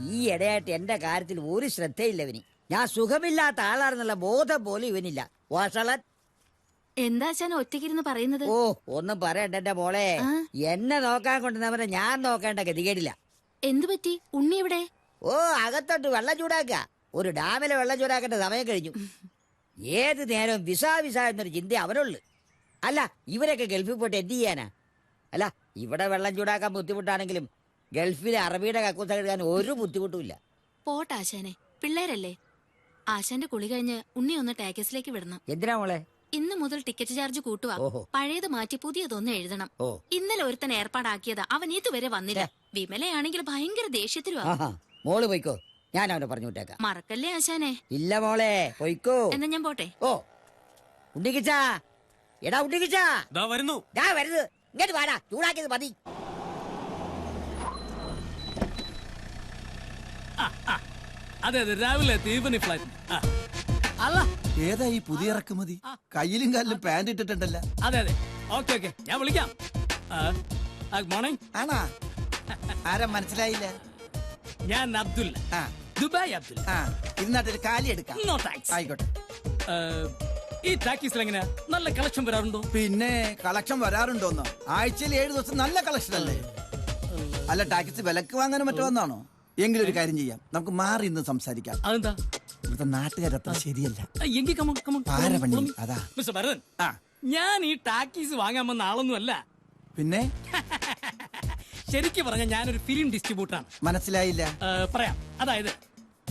ഈ ഇടയായിട്ട് എന്റെ കാര്യത്തിൽ ഒരു ശ്രദ്ധയില്ല ഇവന്. ഞാൻ സുഖമില്ലാത്ത ആളാണെന്നുള്ള ബോധം പോലും ഇവനില്ല. വാഷളൻ. എന്താ അച്ഛൻ ഒറ്റയ്ക്കിരുന്ന് പറയുന്നത്? ഓ, ഒന്നും പറയണ്ട എന്റെ മോളെ. എന്നെ നോക്കാൻ കൊണ്ടുവന്നവരെ ഞാൻ നോക്കേണ്ട ഗതികേടില്ല. എന്തു പറ്റി? ഉണ്ണി എവിടെ? ഓ, അകത്തോട്ട് വെള്ളം ചൂടാക്ക. ഒരു ഡാമിലെ വെള്ളം ചൂടാക്കേണ്ട സമയം കഴിഞ്ഞു. ഏത് നേരവും വിസ വിസ എന്നൊരു ചിന്ത അവനുള്ളു. അല്ല, ഇവരൊക്കെ ഗൾഫിൽ പോയിട്ട് എന്ത് ചെയ്യാനാ? അല്ല, ഇവിടെ വെള്ളം ചൂടാക്കാൻ ബുദ്ധിമുട്ടാണെങ്കിലും ഗൾഫിലെ അറബിയുടെ കക്കൂസ കഴുകാൻ ഒരു ബുദ്ധിമുട്ടുമില്ല. പോട്ടാശാനെ, പിള്ളേരല്ലേ. ആശാന്റെ കുളി കഴിഞ്ഞ് ഉണ്ണി ഒന്ന് ടാക്കസിലേക്ക് വിടണം. എന്തിനാ മോളെ? ഇന്ന് മുതൽ ടിക്കറ്റ് ചാർജ് കൂട്ടുക. പഴയത് മാറ്റി പുതിയതൊന്ന് എഴുതണം. ഇന്നലെ ഒരുത്തൻ ഏർപ്പാടാക്കിയതാ, അവൻ ഇതുവരെ വന്നില്ല. വിമലയാണെങ്കിൽ ഭയങ്കര ദേഷ്യത്തിലുവാ. മോള് പോയിക്കോ, ഞാൻ അവനെ പറഞ്ഞു വിട്ടേക്കാം. മറക്കല്ലേ ആശാനെ. ഇല്ല മോളെ, പോയിക്കോ. എന്നാ ഞാൻ പോട്ടെ. ഓ, ഉണ്ണിക്കിച്ചാ, എടാ ഉണ്ണിക്കിച്ചാ, വരുന്നു. വരുന്നത് ഇങ്ങോട്ട് വാടാ, ചൂടാക്കിയത് മതി. അതെ അതെ, രാവിലെ തീവനി ഫ്ലൈറ്റ്. അല്ല, ഏതാ ഈ പുതിയ ഇറക്കുമതി? കയ്യിലും കാലിലും പാന്റ് ഇട്ടിട്ടുണ്ടല്ലോ. അതെ അതെ, ഓക്കെ ഓക്കെ, ഞാൻ വിളിക്കാം. Good morning. ആണാ? ആരാ മനസ്സിലായില്ല? ഞാൻ അബ്ദുൽ, ദുബായ് അബ്ദുൽ. ഇരുന്നാട്ടൊരു കാലി എടുക്കാം. No thanks. ആയിക്കോട്ടെ. ഈ ടാക്കീസിൽ എങ്ങനെയാ, നല്ല കളക്ഷൻ വരാറുണ്ടോ? പിന്നെ കളക്ഷൻ വരാറുണ്ടോന്നോ? ആഴ്ചയിൽ 7 ദിവസം നല്ല കളക്ഷൻ അല്ലേ? അല്ല, ടാക്സി വിലക്ക് വാങ്ങാനും മറ്റോ വന്നാണോ? എങ്കിലും ഒരു കാര്യം ചെയ്യാം, നമുക്ക് മാറി ഇന്ന് സംസാരിക്കാം. അതെന്താ? ഇവിടുത്തെ നാട്ടുകാരത്ര ശരിയല്ല. എങ്കിൽ അതാ മിസ്റ്റർ ഭരതൻ, ഞാൻ ഈ ടാക്കീസ് വാങ്ങാൻ വന്ന ആളൊന്നും അല്ല. പിന്നെ ശരിക്കും പറഞ്ഞ ഞാനൊരു ഫിലിം ഡിസ്ട്രിബ്യൂട്ടറാണ്. മനസ്സിലായില്ല. പറയാം. അതായത്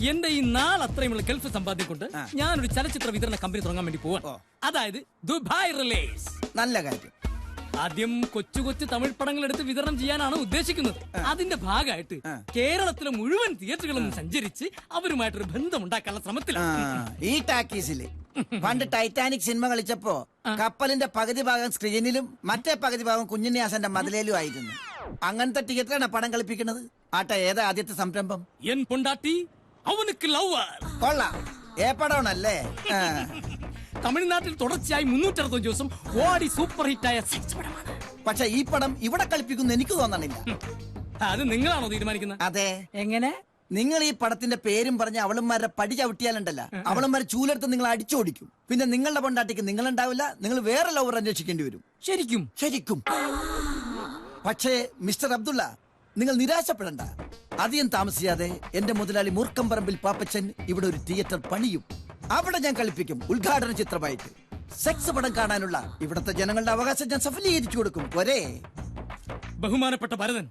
എന്റെ ഈ നാളത്രയുമുള്ള ഗൾഫ് സമ്പാദ്യം കൊണ്ട് ഞാനൊരു ചലച്ചിത്ര വിതരണ കമ്പനി തുടങ്ങാൻ വേണ്ടി പോവാണ്. അതായത് ദുബായ് റിലീസ്. നല്ല കാര്യം. ആദ്യം കൊച്ചു കൊച്ചു തമിഴ് പടങ്ങൾ എടുത്ത് വിതരണം ചെയ്യാനാണ് ഉദ്ദേശിക്കുന്നത്. അതിന്റെ ഭാഗമായിട്ട് കേരളത്തിലെ മുഴുവൻ തിയേറ്ററുകളും സഞ്ചരിച്ച് അവരുമായിട്ടൊരു ബന്ധം ഉണ്ടാക്കാനുള്ള ശ്രമത്തിലാണ്. ഈ ടാക്കീസില് പണ്ട് ടൈറ്റാനിക് സിനിമ കളിച്ചപ്പോ കപ്പലിന്റെ പകുതി ഭാഗം സ്ക്രീനിലും മറ്റേ പകുതി ഭാഗം കുഞ്ഞുണ്ണിയാസന്റെ മതിലേലും ആയിരുന്നു. അങ്ങനത്തെ തിയേറ്ററാണ് പടം കളിപ്പിക്കുന്നത്. ആട്ടെ, ഏതാ ആദ്യത്തെ സംരംഭം? എൻ പൊണ്ടാട്ടി അവനുക്ക് ലവർ. കൊള്ളാം. ഏപ്പടമാണല്ലേ? തമിഴ്നാട്ടിൽ തുടർച്ചയായി 365 ദിവസം ഓടി സൂപ്പർ ഹിറ്റായ സെക്സ് പടമാണ്. പക്ഷെ ഈ പടം ഇവിടെ കളിപ്പിക്കുന്നു എനിക്ക് തോന്നണില്ല. അത് നിങ്ങളാണോ തീരുമാനിക്കുന്നത്? അതെ. എങ്ങനെ? നിങ്ങൾ ഈ പടത്തിന്റെ പേരും പറഞ്ഞ് അവളന്മാരുടെ പടി ചവിട്ടിയാലുണ്ടല്ല, അവളന്മാരെ ചൂലെടുത്ത് നിങ്ങൾ അടിച്ചോടിക്കും. പിന്നെ നിങ്ങളുടെ പൊണ്ടാട്ടിക്ക് നിങ്ങളുണ്ടാവില്ല, നിങ്ങൾ വേറെ ലവർ അന്വേഷിക്കേണ്ടി വരും. ശരിക്കും? ശരിക്കും. പക്ഷേ മിസ്റ്റർ അബ്ദുള്ള, നിങ്ങൾ നിരാശപ്പെടണ്ട. അധികം താമസിയാതെ എന്റെ മുതലാളി മൂർക്കമ്പറമ്പിൽ പാപ്പച്ചൻ ഇവിടെ ഒരു തിയേറ്റർ പണിയും. അവിടെ ഞാൻ കളിപ്പിക്കും ഉദ്ഘാടന ചിത്രമായിട്ട്. സെക്സ് പടം കാണാനുള്ള ഇവിടുത്തെ ജനങ്ങളുടെ അവകാശം ഞാൻ സഫലീകരിച്ചു കൊടുക്കും. ഒരേ ബഹുമാനപ്പെട്ട ഭരതൻ,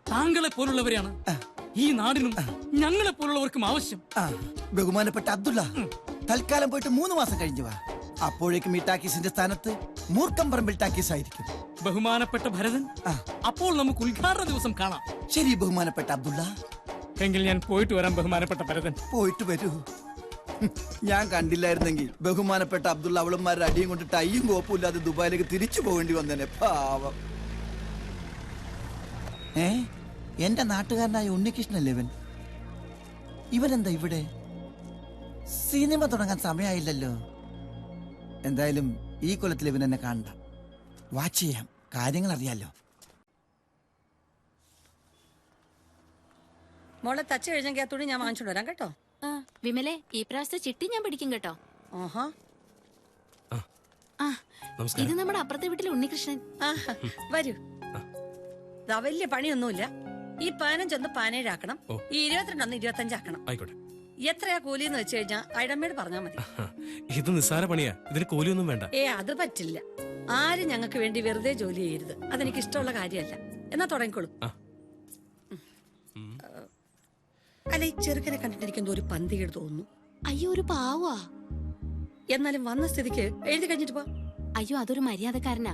താങ്കളെ പോലുള്ളവരെയാണ് ഈ നാടിനും ഞങ്ങളെ പോലുള്ളവർക്കും ആവശ്യം. ബഹുമാനപ്പെട്ട അബ്ദുള്ള, തൽക്കാലം പോയിട്ട് 3 മാസം കഴിഞ്ഞു വാ. അപ്പോഴേക്കും ഈ ടാക്കീസിന്റെ സ്ഥാനത്ത് മൂർക്കമ്പറമ്പിൽ ടാക്കീസ് ആയിരിക്കും. ബഹുമാനപ്പെട്ട ഭരതൻ, അപ്പോൾ നമുക്ക് ഉദ്ഘാടന ദിവസം കാണാം. ശരി ബഹുമാനപ്പെട്ട അബ്ദുള്ള. എങ്കിൽ ഞാൻ പോയിട്ട് വരാം ബഹുമാനപ്പെട്ട ഭരതൻ. പോയിട്ട് വരൂ. ഞാൻ കണ്ടില്ലായിരുന്നെങ്കിൽ ബഹുമാനപ്പെട്ട അബ്ദുള്ള അവളന്മാരുടെ അടിയും കൊണ്ട് ടൈയും കോപ്പും ഇല്ലാതെ ദുബായിലേക്ക് തിരിച്ചു പോകേണ്ടി വന്നേനെ. പാവം. എന്റെ നാട്ടുകാരനായ ഉണ്ണികൃഷ്ണല്ലേ ഇവൻ? ഇവനെന്താ ഇവിടെ? സിനിമ തുടങ്ങാൻ സമയമായില്ലല്ലോ. എന്തായാലും ഈ കൊല്ലത്തിൽ ഇവൻ എന്നെ കാണണ്ട. വാച്ച് ചെയ്യാം, കാര്യങ്ങൾ അറിയാലോ. മോളെ തച്ച് കഴിഞ്ഞെങ്കിൽ ആ തുണി ഞാൻ വാങ്ങിച്ചോണ്ട് വരാം കേട്ടോ. വിമലെ, ഈ പ്രാവശ്യത്തെ ചിട്ടി ഞാൻ പിടിക്കും കേട്ടോ. ഇത് നമ്മുടെ അപ്പുറത്തെ വീട്ടിലെ ഉണ്ണികൃഷ്ണൻ. വരൂ. വലിയ പണിയൊന്നുമില്ല. ഈ 15 17 ആക്കണം, ഈ 22 25 ആക്കണം. എത്രയാ കൂലിന്ന് വെച്ച് കഴിഞ്ഞാ ഐഡമ്മയോട് പറഞ്ഞാ മതി. ഇത് നിസ്സാര പണിയാ, ഇതിന് കൂലിയൊന്നും വേണ്ട. അത് പറ്റില്ല. ആരും ഞങ്ങൾക്ക് വേണ്ടി വെറുതെ ജോലി ചെയ്യരുത്. അതെനിക്ക് ഇഷ്ടമുള്ള കാര്യമല്ല. എന്നാ തുടങ്ങിക്കോളൂ. അല്ല, ഈ ചെറുക്കനെ കണ്ടിട്ട് എനിക്ക് എന്തോ ഒരു പന്തികേട് തോന്നുന്നു. അയ്യോ, ഒരു പാവാ. എന്നാലും വന്ന സ്ഥിതിക്ക് എഴുതി കഴിഞ്ഞിട്ട് പോ. അയ്യോ, അതൊരു മര്യാദക്കാരനാ.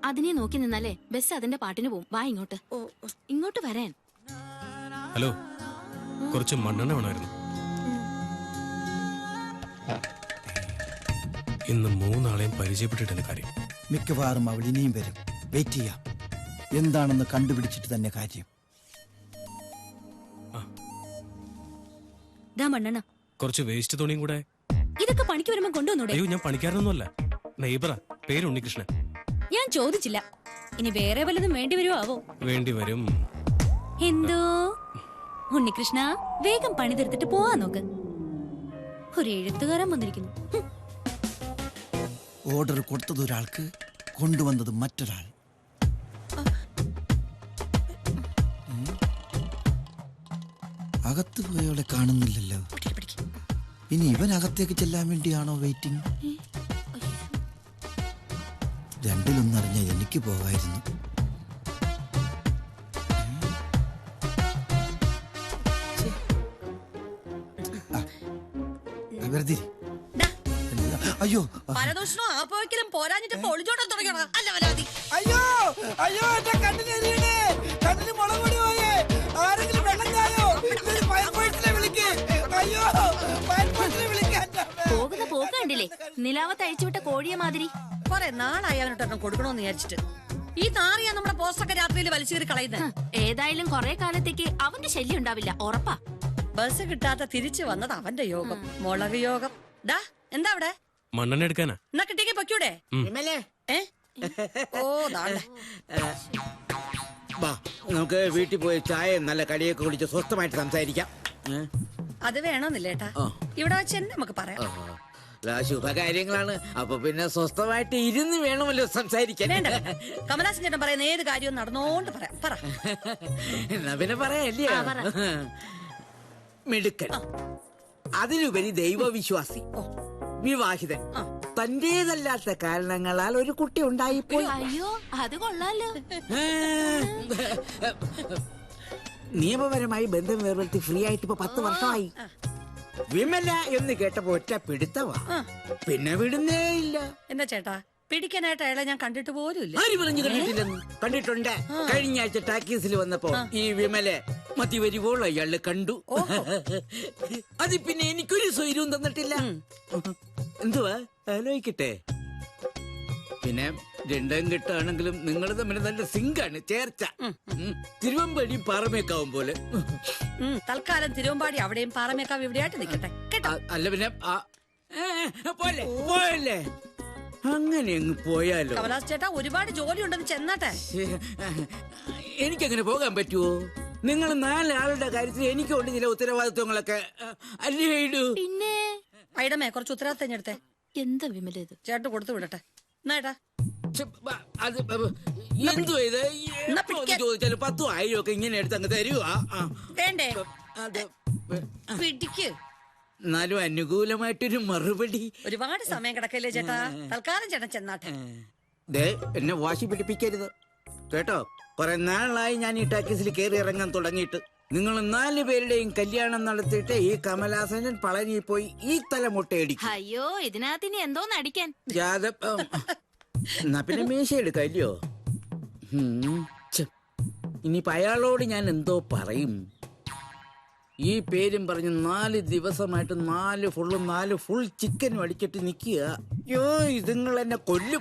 അതിനെ നോക്കി നിന്നാലേ ബസ് അതിന്റെ പാട്ടിന് പോവും. വാ ഇങ്ങോട്ട്. ഇങ്ങോട്ട് വരാൻ. ഹലോ, കുറച്ച് മണ്ണെണ്ണ വേണമായിരുന്നു. ഇന്ന് 3 ആളെയും പരിചയപ്പെട്ടിട്ടെന്ന് കാര്യം. മിക്കവാറും അവൾ ഇനിയും വരും. വെയിറ്റ് ചെയ്യാം. എന്താണെന്ന് കണ്ടുപിടിച്ചിട്ട് തന്നെ കാര്യം. മണ്ണെണ്ണ കുറച്ച് വേസ്റ്റ് തുണിയും കൂടെ. ഇതൊക്കെ പണിക്ക് വരുമ്പോ കൊണ്ടുവന്നൂടെ? അയ്യോ, ഞാൻ പണിക്കാരനൊന്നുമല്ല, നെയ്ബറാ. പേര് ഉണ്ണികൃഷ്ണൻ. ഞാൻ ചോദിച്ചില്ല. ഇനി വേറെ വല്ലതും വേണ്ടി വരുമോ? വേണ്ടി വരും. എന്തോ ഉണ്ണികൃഷ്ണ വേഗം പണി തീർത്തിട്ട് പോവാൻ നോക്ക്. ഒരു എഴുത്തുകാരൻ വന്നിരിക്കുന്നു. ഓർഡർ കൊടുത്തത് ഒരാൾക്ക്, കൊണ്ടുവന്നത് മറ്റൊരാൾ. അകത്ത് പോയവളെ കാണുന്നില്ലല്ലോ. ഇനി ഇവൻ അകത്തേക്ക് ചെല്ലാൻ വേണ്ടിയാണോ വെയിറ്റിംഗ്? രണ്ടിലൊന്നറിഞ്ഞാൽ എനിക്ക് പോകായിരുന്നു. വെറുതെ അയ്യോ പരദൂഷണോ ആർപ്പോഴെങ്കിലും പോരാഞ്ഞിട്ട് പൊളിച്ചോടാൻ തുടങ്ങിയോടാ. അല്ല വരാതി. അയ്യോ അയ്യോ എന്റെ കണ്ണിലെരിയണേ, കണ്ണിന് മുളക് പൊടി പോയേ. ആരെങ്കിലും വെള്ളം ചായോ? ഫയർഫോഴ്സിനെ വിളിക്ക്. അയ്യോ ഫയർഫോഴ്സിനെ വിളിക്കാൻ. പോകുന്ന പോക്ക് കണ്ടില്ലേ, നിലാവത്ത് അഴിച്ചുവിട്ട കോഴിയെ മാതിരി. കൊറേ നാളായി അവനോട്ടൊരെണ്ണം കൊടുക്കണോന്ന് വിചാരിച്ചിട്ട്. ഈ നാറിയാ നമ്മുടെ പോസ്റ്റൊക്കെ രാത്രിയിൽ വലിച്ചു കയറി കളയുന്നത്. ഏതായാലും കൊറേ കാലത്തേക്ക് അവന്റെ ശല്യം ഉണ്ടാവില്ല, ഉറപ്പാ. ബസ് കിട്ടാത്ത തിരിച്ചു വന്നത് അവന്റെ യോഗം, മുളക് യോഗം. ഡാ എന്താ അവിടെ? മണ്ണെണ്ണ എടുക്കാനാ? എന്നാ കിട്ടിയേക്ക് പൊക്കൂടെ? ഏ? ഓ നാളെ നമുക്ക് വീട്ടിൽ പോയി ചായ നല്ല കടിയൊക്കെ കുടിച്ച് സ്വസ്ഥമായിട്ട് സംസാരിക്കാം. അത് വേണമെന്നില്ലേട്ടാ, ഇവിടെ വെച്ച് തന്നെ നമുക്ക് പറയാം. ശുഭകാര്യങ്ങളാണ്, അപ്പൊ പിന്നെ സ്വസ്ഥമായിട്ട് ഇരുന്ന് വേണമല്ലോ സംസാരിക്കാൻ. വേണ്ട, കമലാസൻ ചേട്ടൻ പറയുന്ന ഏത് കാര്യവും നടന്നോണ്ട് പറയാം. പറ. എന്നാ പിന്നെ പറയാല്ലേ. മിടുക്കൻ, അതിലുപരി ദൈവവിശ്വാസി, വിവാഹിതൻ, തന്റേതല്ലാത്ത കാരണങ്ങളാൽ ഒരു കുട്ടി ഉണ്ടായിപ്പോയി. അയ്യോ അത് കൊള്ളാലോ. നിയമപരമായി ബന്ധം വേർപെടുത്തി ഫ്രീ ആയിട്ട് ഇപ്പൊ 10 വർഷമായി. വിമല എന്ന് കേട്ടപ്പോ ഒറ്റ പിടുത്തവാ, പിന്നെ വിടുന്നേ ഇല്ല. എന്താ ചേട്ടാ, പിടിക്കാനായിട്ട് അയാളെ ഞാൻ കണ്ടിട്ട് പോലും ഇല്ല. ആര് പറഞ്ഞു കണ്ടിട്ടില്ലെന്ന്? കണ്ടിട്ടുണ്ട്. കഴിഞ്ഞ ആഴ്ച ടാക്കീസിൽ വന്നപ്പോ ഈ വിമലെ മതി വരുവോളൂ അയാള് കണ്ടു. അത് പിന്നെ എനിക്കൊരു സ്വൈര്യവും തന്നിട്ടില്ല. എന്തുവാ ആലോചിക്കട്ടെ. പിന്നെ രണ്ടും കെട്ടാണെങ്കിലും നിങ്ങൾ തമ്മിൽ നല്ല സിങ്കാണ്, ചേർച്ച. തിരുവമ്പടി പാറമേക്കാവും പോലെ. തൽക്കാലം തിരുവമ്പാടി അവിടെയും പാറമേക്കാവ് ഇവിടെയായിട്ട് നിൽക്കട്ടെ കേട്ടോ. അല്ല പിന്നെ പോലെ പോയല്ലേ, അങ്ങനെ അങ്ങ് പോയാലോ. കമലാസ് ചേട്ടാ, ഒരുപാട് ജോലി ഉണ്ടെന്ന് ചെന്നാട്ടെ. എനിക്കങ്ങനെ പോകാൻ പറ്റുമോ? നിങ്ങൾ 4 ആളുടെ കാര്യത്തിൽ എനിക്കുണ്ട് ചില ഉത്തരവാദിത്വങ്ങളൊക്കെ അല്ലേ ഇടൂ. പിന്നെ ഐഡമേ കുറച്ച് ഉത്തരവാദിത്തം ഞെടുത്തേ. എന്താ വിമല ഇത്? ചേട്ടൻ കൊടുത്തു വിടട്ടെ. എന്നാ അത് എന്തോ ഇത് ചോദിച്ചാലും 10 ആയിരം ഒക്കെ ഇങ്ങനെ എടുത്ത് അങ്ങ് തരുവാ. വേണ്ടേ? അത് പിടിക്ക്. എന്നാലും അനുകൂലമായിട്ടൊരു മറുപടി. ഒരുപാട് സമയം കിടക്കല്ലേ ചേട്ടാ, തൽക്കാലം ചേട്ടൻ ചെന്നാട്ടെ. എന്നെ വാശി പിടിപ്പിക്കരുത് കേട്ടോ. കുറെ നാളായി ഞാൻ ഈ ടാക്കീസിൽ കയറി ഇറങ്ങാൻ തുടങ്ങിയിട്ട്. നിങ്ങൾ 4 പേരുടെയും കല്യാണം നടത്തിയിട്ട് ഈ കമലാസനൻ പളനി പോയി ഈ തല മുട്ടയടിക്കും. അയ്യോ ഇതിനകത്ത് ഇനി എന്തോന്ന് അടിക്കാൻ. എന്നാ പിന്നെ മീശ എടുക്കല്ലോ. ഇനിയിപ്പോ അയാളോട് ഞാൻ എന്തോ പറയും. ഈ പേരും പറഞ്ഞ് 4 ദിവസമായിട്ട് 4 ഫുൾ ചിക്കനും അടിച്ചിട്ട് നിക്കുക. അയ്യോ ഇതുങ്ങൾ എന്നെ കൊല്ലും.